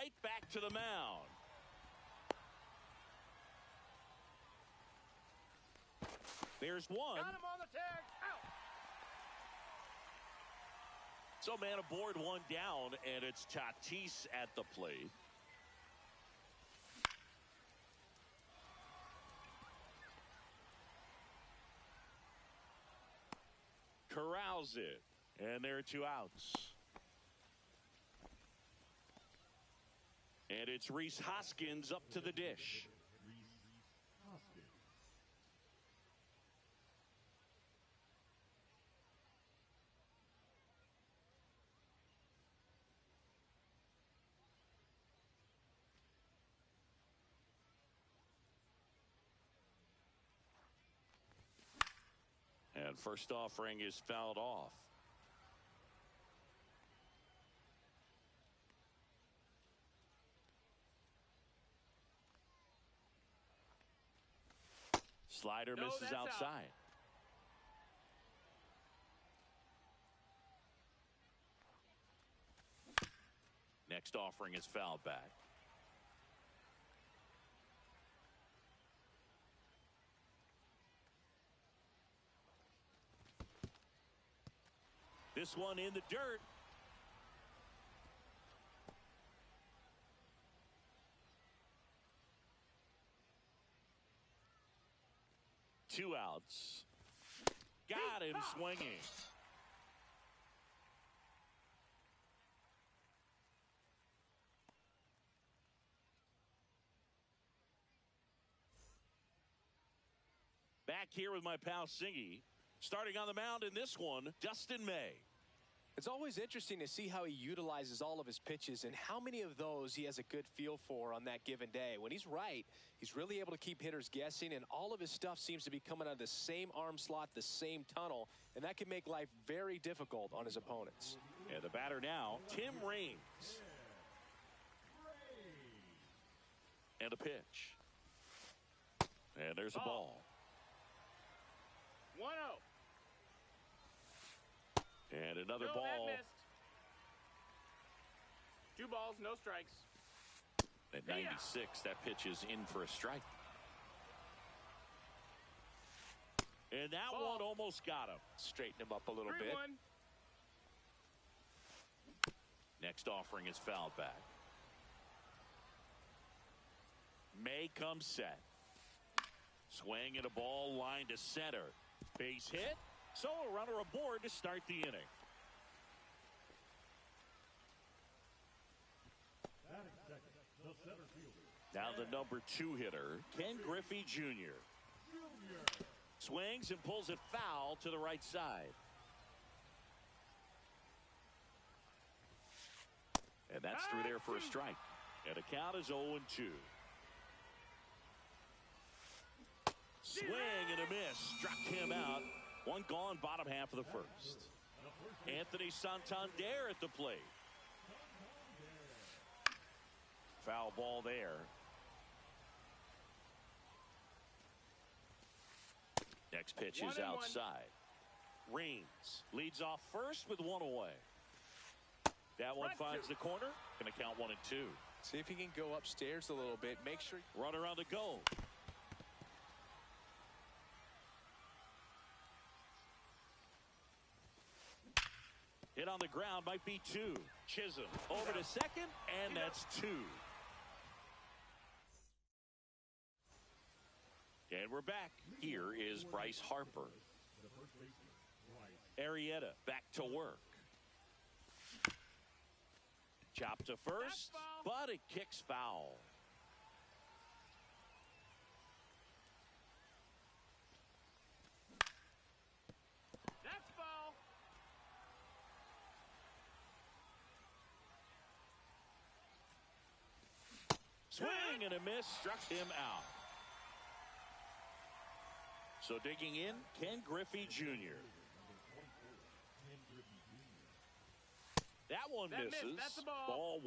right back to the mound. There's one. Got him on the tag. Out. So man aboard, one down, and it's Tatis at the plate. Corrals it, and there are 2 outs. And it's Rhys Hoskins up to the dish. And first offering is fouled off. Slider misses outside. Next offering is fouled back. This one in the dirt. Two outs. Got him swinging. Back here with my pal Singy. Starting on the mound in this one, Dustin May. It's always interesting to see how he utilizes all of his pitches and how many of those he has a good feel for on that given day. When he's right, he's really able to keep hitters guessing, and all of his stuff seems to be coming out of the same arm slot, the same tunnel, and that can make life very difficult on his opponents. And the batter now, Tim Raines. And a pitch. And there's a ball. 1-0. And another No, ball. that missed. 2 balls, no strikes. At 96, that pitch is in for a strike. And that one almost got him. Straighten him up a little bit. 3-1. Next offering is fouled back. May comes set. Swing and a ball line to center. Base hit. So a runner aboard to start the inning. Now the number 2 hitter, Ken Griffey Jr. Swings and pulls it foul to the right side. And that's through there for a strike. And the count is 0-2. Swing and a miss. Struck him out. One gone, bottom half of the first. Anthony Santander at the plate. Foul ball there. Next pitch is outside. Raines leads off first with 1 away. That one finds the corner. Going to count 1-2. See if he can go upstairs a little bit. Make sure. Runner on the go. Hit on the ground, might be 2. Chisholm over to second, and that's 2. And we're back. Here is Bryce Harper. Arrieta back to work. Chop to first, but it kicks foul. That's foul. Swing and a miss, struck him out. So digging in, Ken Griffey Jr. That one misses. That's a ball. Ball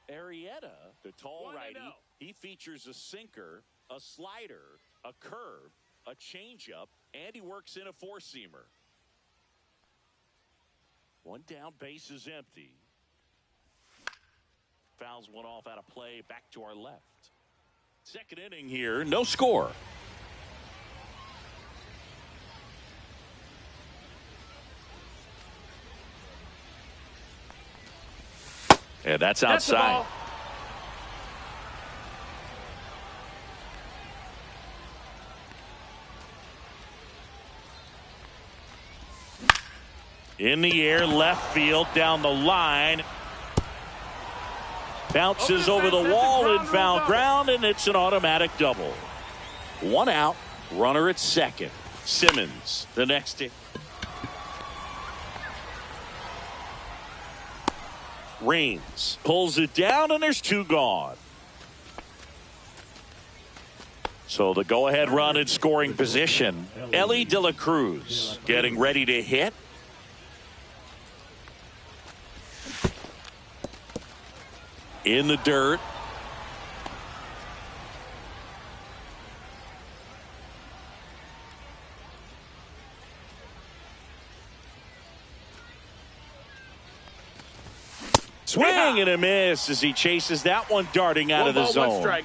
1. Arrieta, the tall righty, 1-0. he features a sinker, a slider, a curve, a changeup, and he works in a 4-seamer. One down, base is empty. Fouls one off out of play back to our left. Second inning here, no score. And that's outside. In the air, left field, down the line. Bounces over the wall in foul ground, and it's an automatic double. One out, runner at second. Simmons, the next hit. Raines pulls it down, and there's two gone. So the go-ahead run in scoring position. Elly De La Cruz getting ready to hit. In the dirt. Swing and a miss as he chases that one darting out of the zone.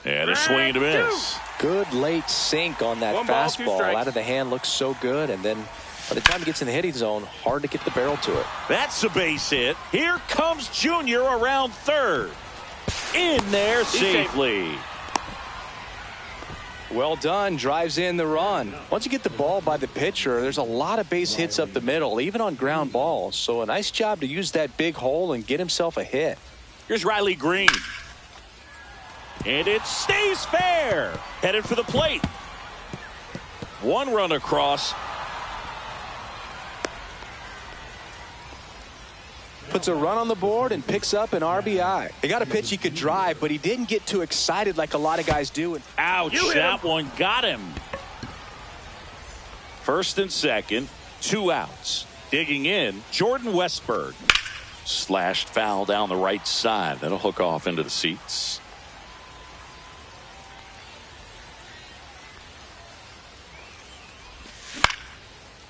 And a swing and a miss. Good late sink on that fastball. Out of the hand, looks so good, and then by the time he gets in the hitting zone, hard to get the barrel to it. That's a base hit. Here comes Junior around third. In there safely. Well done. Drives in the run. Once you get the ball by the pitcher, there's a lot of base hits up the middle, even on ground balls. So a nice job to use that big hole and get himself a hit. Here's Riley Green. And it stays fair. Headed for the plate. One run across. Puts a run on the board and picks up an RBI. He got a pitch he could drive, but he didn't get too excited like a lot of guys do. Ouch, that one got him. First and second, two outs. Digging in, Jordan Westburg. Slashed foul down the right side. That'll hook off into the seats.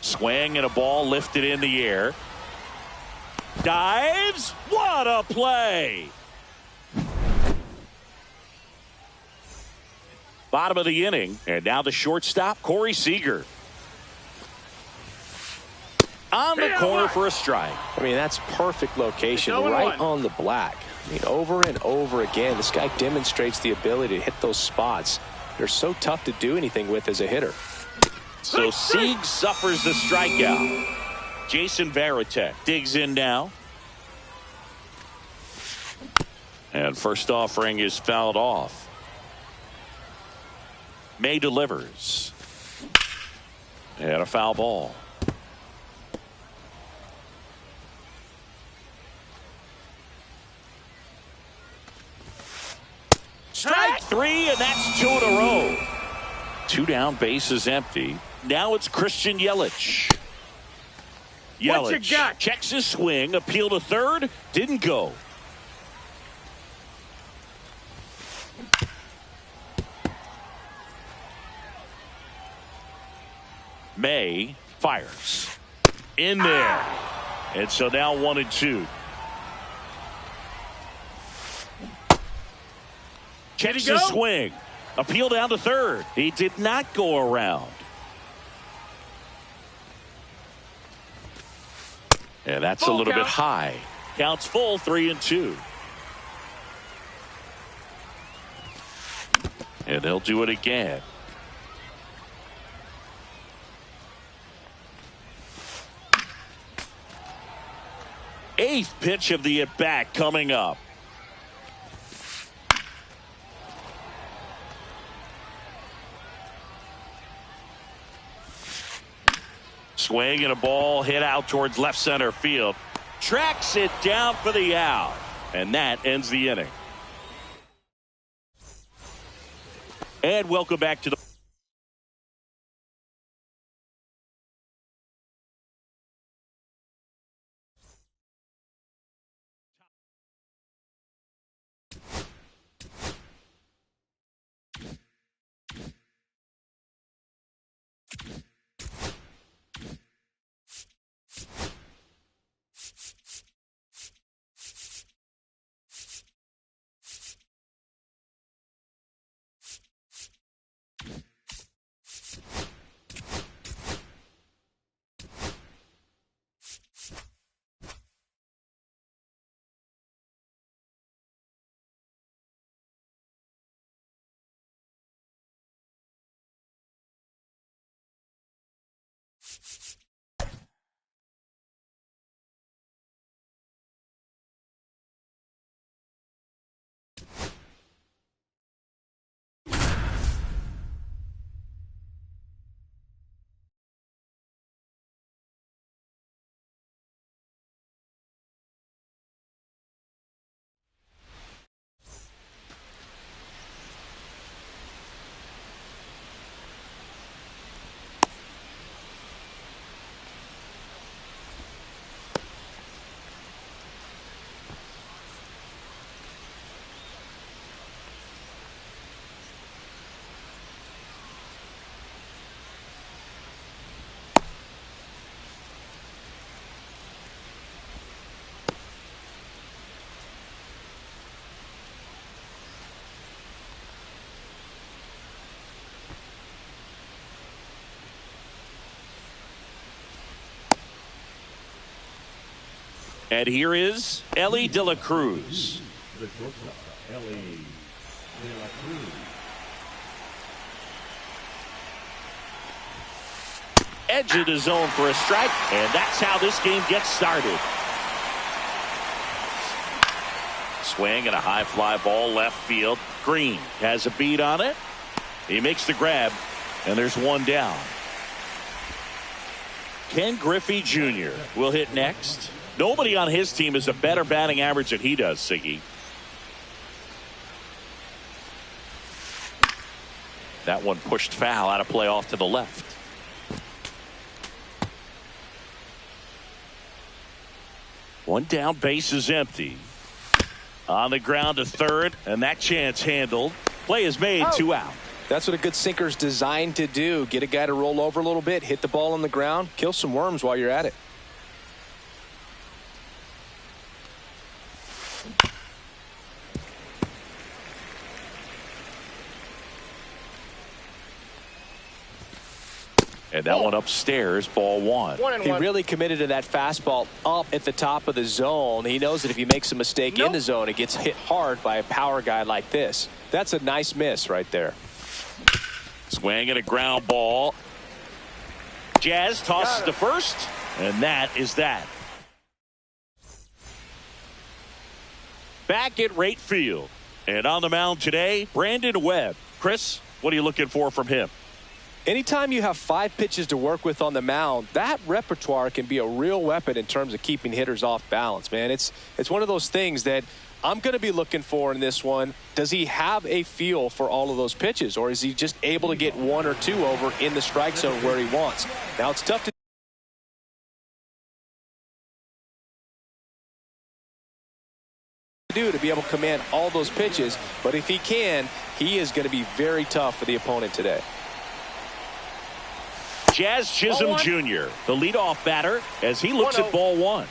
Swing and a ball lifted in the air. Dives. What a play. Bottom of the inning. And now the shortstop, Corey Seager. On the corner for a strike. I mean, that's perfect location, right on the black. I mean, over and over again, this guy demonstrates the ability to hit those spots. They're so tough to do anything with as a hitter. So Sieg suffers the strikeout. Jason Varitek digs in now. And first offering is fouled off. May delivers. And a foul ball. Strike three, and that's two in a row. Two down, bases empty. Now it's Christian Yelich. Yelich checks his swing, appeal to third, didn't go. May fires. In there. And so now 1-2. Checks his swing. Appeal down to third. He did not go around. And that's a little bit high. Counts full, 3-2. And they'll do it again. Eighth pitch of the at-bat coming up. Swing and a ball hit out towards left center field. Tracks it down for the out. And that ends the inning. And welcome back to the And here is Elly De La Cruz. The shortstop, Elly De La Cruz. Edge of the zone for a strike, and that's how this game gets started. Swing and a high fly ball left field. Green has a beat on it. He makes the grab, and there's one down. Ken Griffey Jr. will hit next. Nobody on his team has a better batting average than he does, Siggy. That one pushed foul, out of play off to the left. One down, base is empty. On the ground to third, and that chance handled. Play is made, 2 out. That's what a good sinker's designed to do. Get a guy to roll over a little bit, hit the ball on the ground, kill some worms while you're at it. And that one upstairs, ball one. He really committed to that fastball up at the top of the zone. He knows that if he makes a mistake in the zone, it gets hit hard by a power guy like this. That's a nice miss right there. Swing and a ground ball. Jazz tosses to first, and that is that. Back at right field. And on the mound today, Brandon Webb. Chris, what are you looking for from him? Anytime you have 5 pitches to work with on the mound, that repertoire can be a real weapon in terms of keeping hitters off balance, man. It's one of those things that I'm going to be looking for in this one. Does he have a feel for all of those pitches, or is he just able to get 1 or 2 over in the strike zone where he wants? Now, it's tough to do to be able to command all those pitches, but if he can, he is going to be very tough for the opponent today. Jazz Chisholm Jr., the leadoff batter, as he looks at ball one.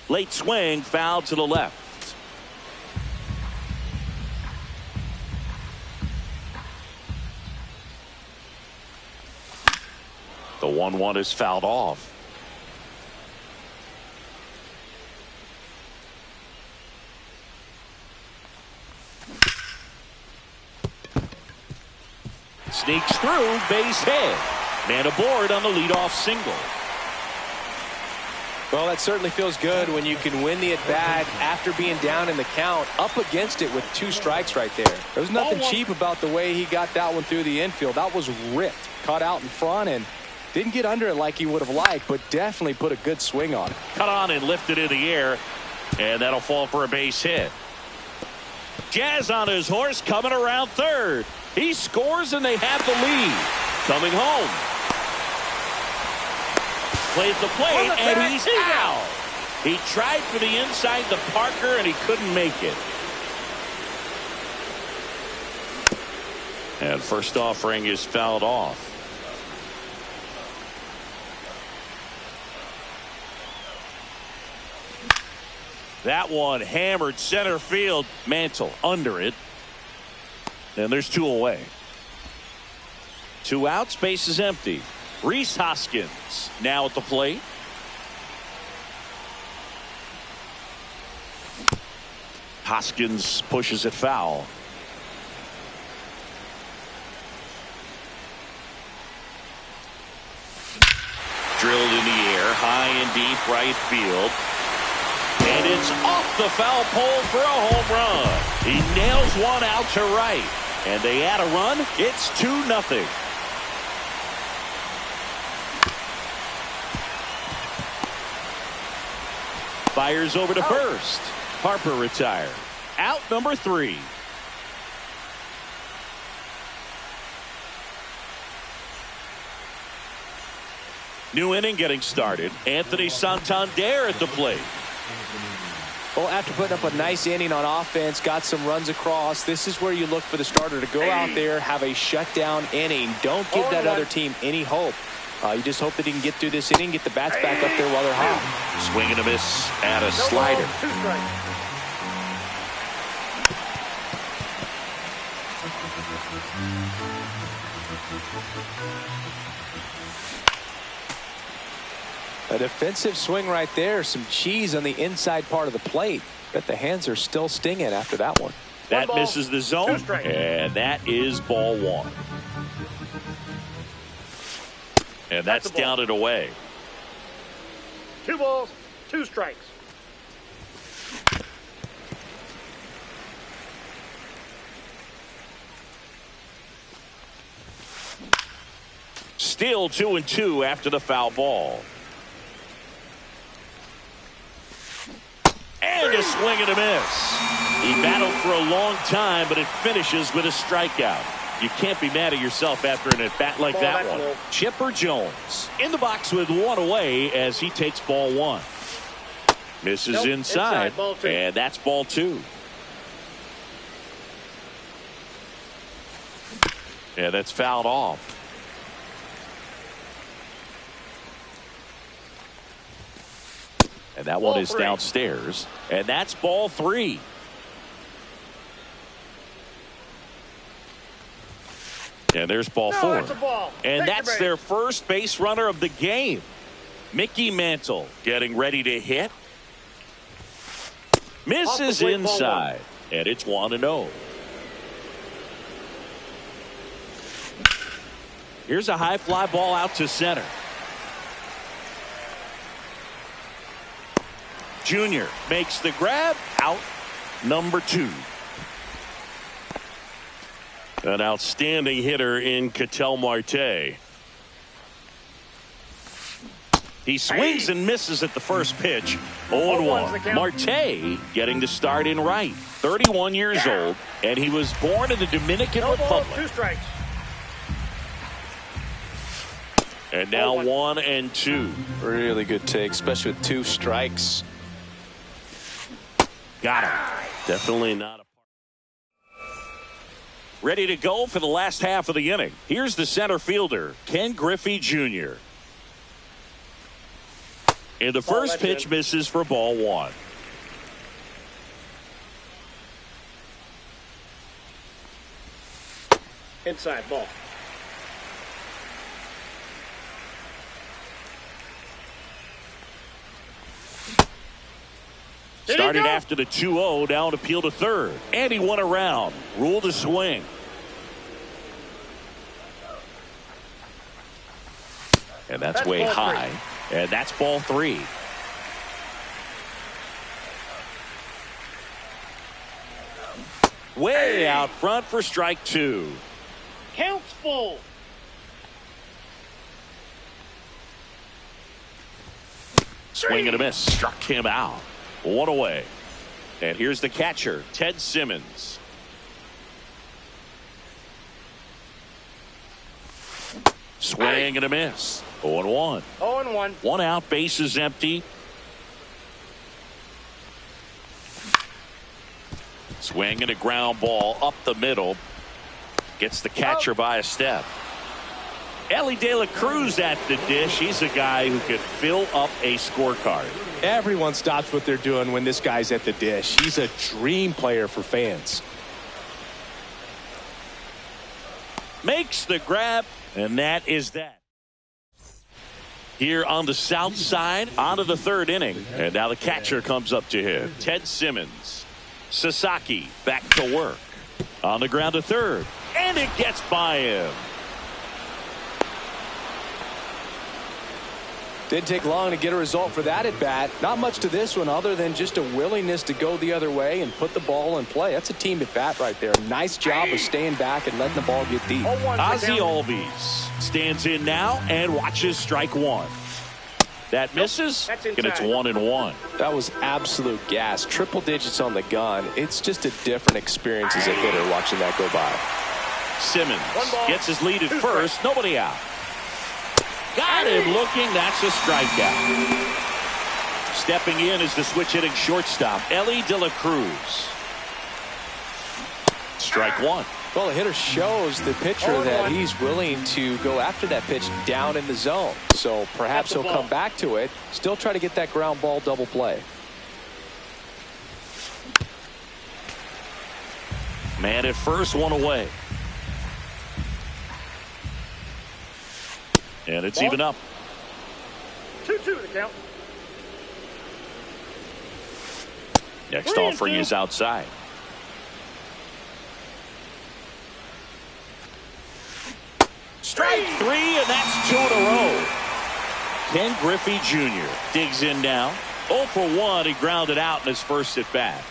Late swing, foul to the left. The 1-1 is fouled off. Sneaks through, base hit. Man aboard on the leadoff single. Well, that certainly feels good when you can win the at-bat after being down in the count, up against it with 2 strikes right there. There was nothing cheap about the way he got that one through the infield. That was ripped, caught out in front, and didn't get under it like he would have liked, but definitely put a good swing on it. Cut on and lifted in the air, and that'll fall for a base hit. Jazz on his horse, coming around third. He scores, and they have the lead. Coming home. Plays the plate, and he's out. He tried for the inside the Parker, and he couldn't make it. And first offering is fouled off. That one hammered center field. Mantle under it. And there's 2 away. 2 outs, base is empty. Rhys Hoskins now at the plate. Hoskins pushes it foul. drilled in the air, high and deep right field. And it's off the foul pole for a home run. He nails one out to right. And they add a run. It's 2-0. Fires over to first. Harper retired. Out number 3. New inning getting started. Anthony Santander at the plate. Well, after putting up a nice inning on offense, got some runs across, this is where you look for the starter to go out there, have a shutdown inning. Don't give that other team any hope. You just hope that he can get through this inning, get the bats back up there while they're hot. Swing and a miss at a slider. 2 strikes. A defensive swing right there. Some cheese on the inside part of the plate. Bet the hands are still stinging after that one. That misses the zone, and that is ball 1. And that's down and away. 2 balls, 2 strikes. Still 2-2 after the foul ball. And a swing and a miss. He battled for a long time, but it finishes with a strikeout. You can't be mad at yourself after an at-bat like that one. Chipper Jones in the box with one away as he takes ball 1. Misses inside, ball 2. and that's ball 2. Yeah, that's fouled off. And that one is downstairs, and that's ball 3. And there's ball 4. That's a ball. And Take the that's base. their first base runner of the game. Mickey Mantle getting ready to hit. Misses plate, ball inside. And it's 1-0. Here's a high fly ball out to center. Junior makes the grab. Out number 2. An outstanding hitter in Ketel Marte. He swings and misses at the first pitch. 0-1. Marte getting the start in right. 31 years old, and he was born in the Dominican No balls, Republic. 2 strikes. And now 1-2. Really good take, especially with 2 strikes. Got him. Definitely not a. Ready to go for the last half of the inning. Here's the center fielder, Ken Griffey Jr. In the first pitch, misses for ball 1. Inside ball. Started after the 2-0, down appeal to third. And he won around. Ruled a swing. And that's way high. And that's ball 3. Way out front for strike 2. Counts full. Swing and a miss. Struck him out. 1 away. And here's the catcher, Ted Simmons. Swing and a miss. 0-1. 0-1. 1 out, bases empty. Swing and a ground ball up the middle. Gets the catcher by a step. Ellie De La Cruz at the dish. He's a guy who could fill up a scorecard. Everyone stops what they're doing when this guy's at the dish. He's a dream player for fans. Makes the grab, and that is that. Here on the south side, onto the 3rd inning. And now the catcher comes up to him. Ted Simmons. Sasaki back to work. On the ground to third. And it gets by him. Didn't take long to get a result for that at bat. Not much to this one other than just a willingness to go the other way and put the ball in play. That's a team at bat right there. Nice job of staying back and letting the ball get deep. Ozzie Albies stands in now and watches strike one. That misses, and it's 1-1. That was absolute gas. Triple digits on the gun. It's just a different experience as a hitter watching that go by. Simmons gets his lead at first. Nobody out. Got him looking. That's a strikeout. Stepping in is the switch hitting shortstop, Elly De La Cruz. Strike one. Well, the hitter shows the pitcher that he's willing to go after that pitch down in the zone. So perhaps he'll come back to it. Still try to get that ground ball double play. Man at first, one away. And it's even up. 2-2 the count. Next offering is outside. Strike three, and that's 2 in a row. Ken Griffey Jr. digs in now. 0 for 1. He grounded out in his first at bat.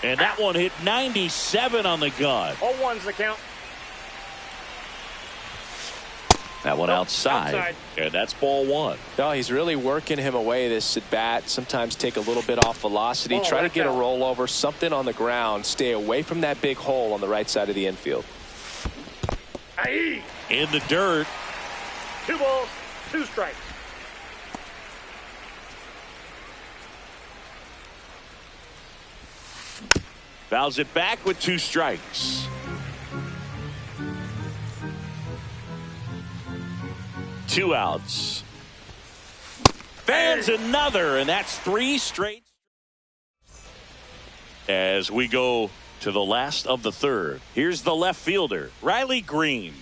And that one hit 97 on the gun. 0-1's the count. That one outside. And that's ball one. No, he's really working him away this at bat. Sometimes take a little bit off velocity. Try to get a rollover, something on the ground. Stay away from that big hole on the right side of the infield. In the dirt. 2 balls, 2 strikes. Fouls it back with 2 strikes. Two outs. Fans another, and that's 3 straight. As we go to the last of the third, here's the left fielder, Riley Green.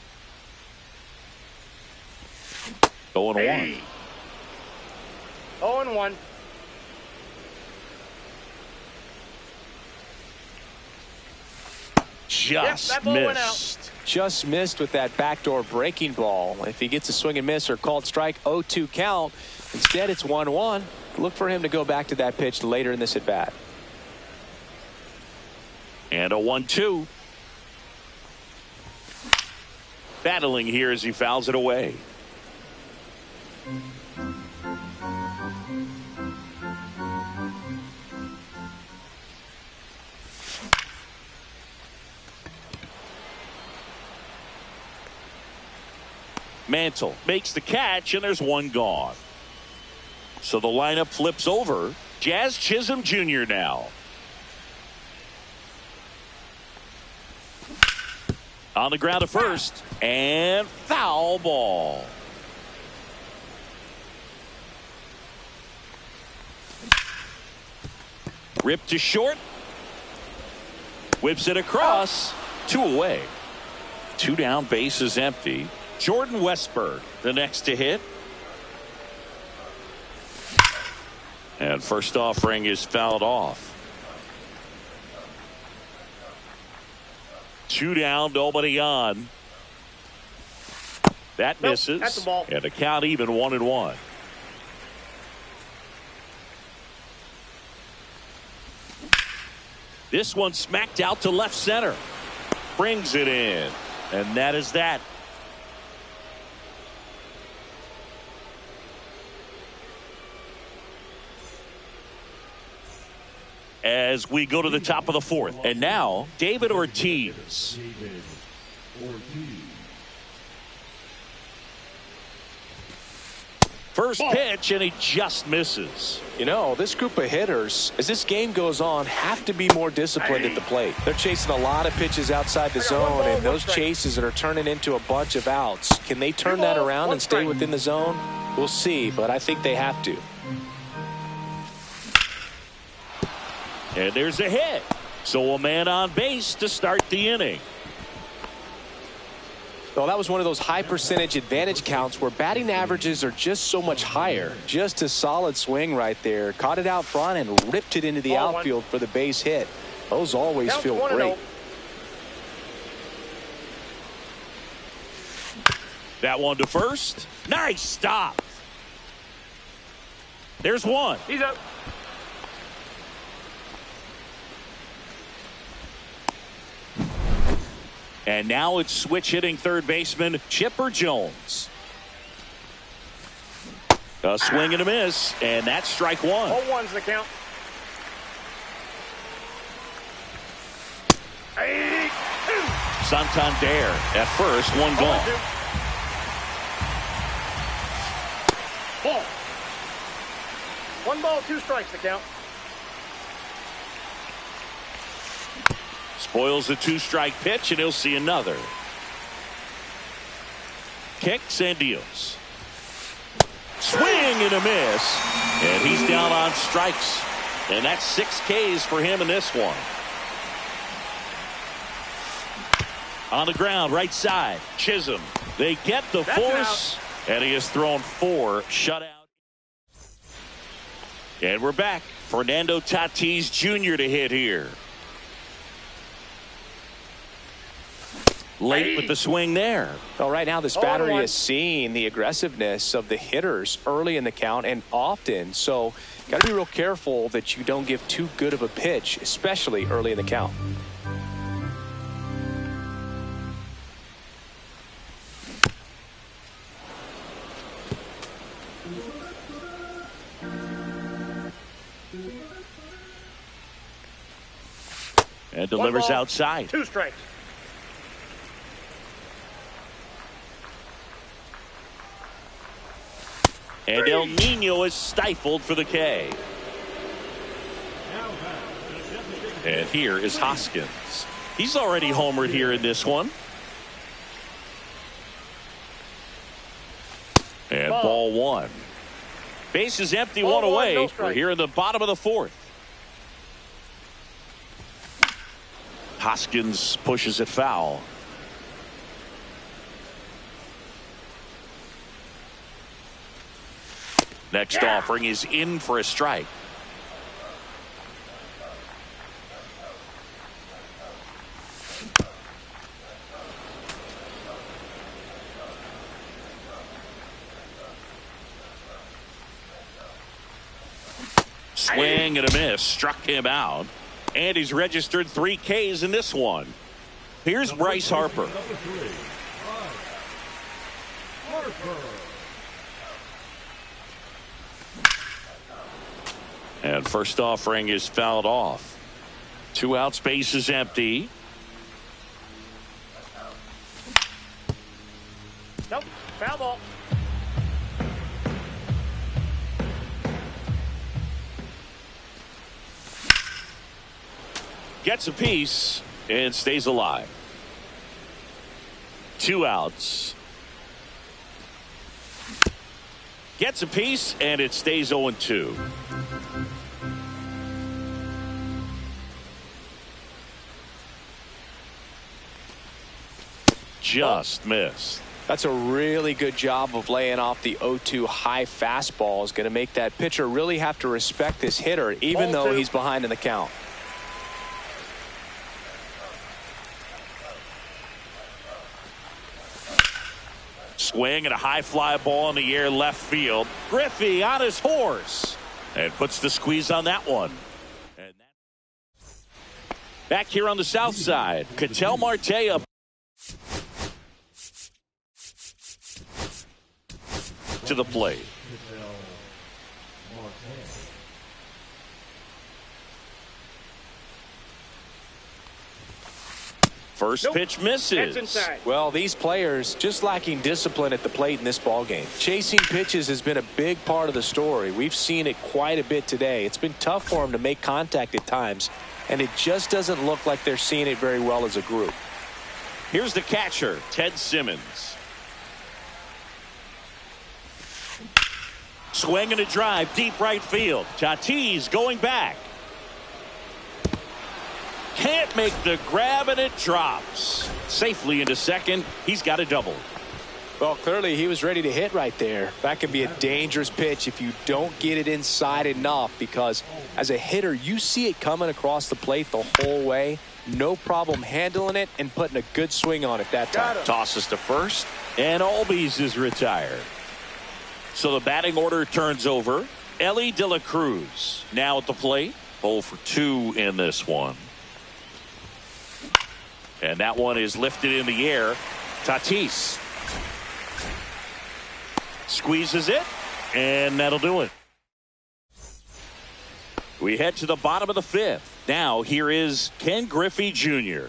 0-1. 0-1. Just missed. Just missed with that backdoor breaking ball. If he gets a swing and miss or called strike, 0-2 count. Instead, it's 1-1. Look for him to go back to that pitch later in this at bat. And a 1-2. Battling here as he fouls it away. Mantle makes the catch, and there's one gone. So the lineup flips over. Jazz Chisholm Jr. now. On the ground to first, and foul ball. Ripped to short. Whips it across. 2 away. 2 down, base is empty. Jordan Westburg, the next to hit. And first offering is fouled off. 2 down, nobody on. That misses. That's the ball. And the count even 1-1. This one smacked out to left center. Brings it in. And that is that. As we go to the top of the 4th. And now, David Ortiz. First pitch, and he just misses. You know, this group of hitters, as this game goes on, have to be more disciplined at the plate. They're chasing a lot of pitches outside the zone, and those chases that are turning into a bunch of outs. Can they turn that around and stay within the zone? We'll see, but I think they have to. And there's a hit. So a man on base to start the inning. Well, that was one of those high percentage advantage counts where batting averages are just so much higher. Just a solid swing right there. Caught it out front and ripped it into the outfield for the base hit. Those always feel great. That one to first. Nice stop. There's one. He's up. And now it's switch hitting third baseman Chipper Jones. A swing and a miss, and that's strike one. 0-1's the count. 82. Santander at first, one gone. 0-2. Ball. 1 ball, 2 strikes the count. Spoils a 2-strike pitch, and he'll see another. Kicks and deals. Swing and a miss, and he's down on strikes. And that's 6 Ks for him in this one. On the ground, right side, Chisholm. They get the force, and he has thrown 4 shutout. And we're back. Fernando Tatis Jr. to hit here. Late with the swing there. Well, right now this battery is seeing the aggressiveness of the hitters early in the count and often. So got to be real careful that you don't give too good of a pitch, especially early in the count. And delivers outside. 2 strikes. And El Nino is stifled for the K. And here is Hoskins. He's already homered here in this one. And ball 1. Base is empty, one away. No strike. We're here in the bottom of the 4th. Hoskins pushes it foul. Next offering is in for a strike. Swing and a miss. Struck him out. And he's registered 3 Ks in this one. Here's Bryce Harper. Number 3, Harper. And first offering is fouled off. 2 outs, base is empty. Nope. Foul ball. Gets a piece and stays alive. 2 outs. Gets a piece and it stays 0-2. Just missed. That's a really good job of laying off the 0-2 high fastball. Is going to make that pitcher really have to respect this hitter, even though he's behind in the count. Swing and a high fly ball in the air left field. Griffey on his horse and puts the squeeze on that one. And back here on the south side, Ketel Marte up to the plate. First pitch misses. That's inside. Well, these players just lacking discipline at the plate in this ball game. Chasing pitches has been a big part of the story. We've seen it quite a bit today. It's been tough for them to make contact at times, and it just doesn't look like they're seeing it very well as a group. Here's the catcher, Ted Simmons. Swing and a drive, deep right field. Tatis going back. Can't make the grab, and it drops. Safely into second. He's got a double. Well, clearly he was ready to hit right there. That can be a dangerous pitch if you don't get it inside enough, because as a hitter, you see it coming across the plate the whole way. No problem handling it and putting a good swing on it that time. Tosses to first, and Albies is retired. So the batting order turns over. Elly De La Cruz now at the plate. 0 for 2 in this one. And that one is lifted in the air. Tatis squeezes it, and that'll do it. We head to the bottom of the 5th. Now here is Ken Griffey Jr.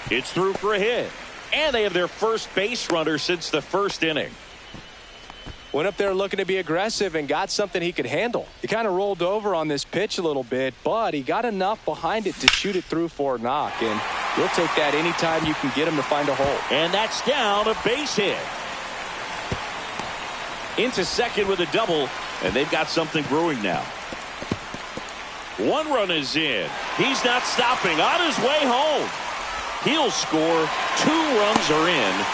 It's through for a hit. And they have their first base runner since the first inning. Went up there looking to be aggressive and got something he could handle. He kind of rolled over on this pitch a little bit, but he got enough behind it to shoot it through for a knock. And you'll take that anytime you can get him to find a hole. And that's down, a base hit. Into second with a double, and they've got something brewing now. 1 run is in. He's not stopping. On his way home. He'll score. 2 runs are in.